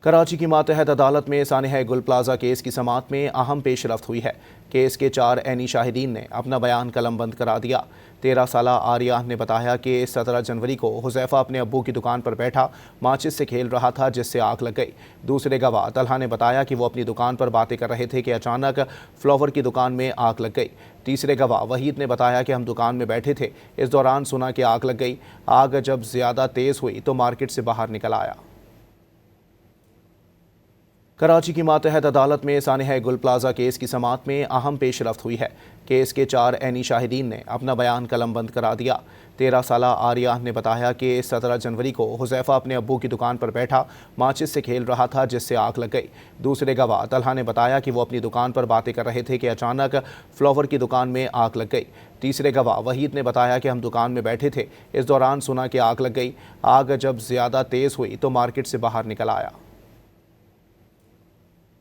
कराची की मातहत अदालत में सानिया गुल प्लाजा केस की समाअत में अहम पेशरफ्त हुई है। केस के 4 ऐनी शाहिदीन ने अपना बयान कलमबंद करा दिया। 13 साला आर्या ने बताया कि 17 जनवरी को हुज़ैफ़ा अपने अब्बू की दुकान पर बैठा माचिस से खेल रहा था, जिससे आग लग गई। दूसरे गवाह तलहा ने बताया कि वो अपनी दुकान पर बातें कर रहे थे कि अचानक फ्लावर की दुकान में आग लग गई। तीसरे गवाह वहीद ने बताया कि हम दुकान में बैठे थे, इस दौरान सुना कि आग लग गई। आग जब ज़्यादा तेज़ हुई तो मार्केट से बाहर निकल आया। कराची की मातहत अदालत में सानिया गुल प्लाजा केस की समाअत में अहम पेशरफ्त हुई है। केस के 4 ऐनी शाहिदीन ने अपना बयान कलमबंद करा दिया। 13 साला आर्या ने बताया कि 17 जनवरी को हुज़ैफ़ा अपने अब्बू की दुकान पर बैठा माचिस से खेल रहा था, जिससे आग लग गई। दूसरे गवाह तलहा ने बताया कि वो अपनी दुकान पर बातें कर रहे थे कि अचानक फ्लावर की दुकान में आग लग गई। तीसरे गवाह वहीद ने बताया कि हम दुकान में बैठे थे, इस दौरान सुना कि आग लग गई। आग जब ज़्यादा तेज़ हुई तो मार्केट से बाहर निकल आया।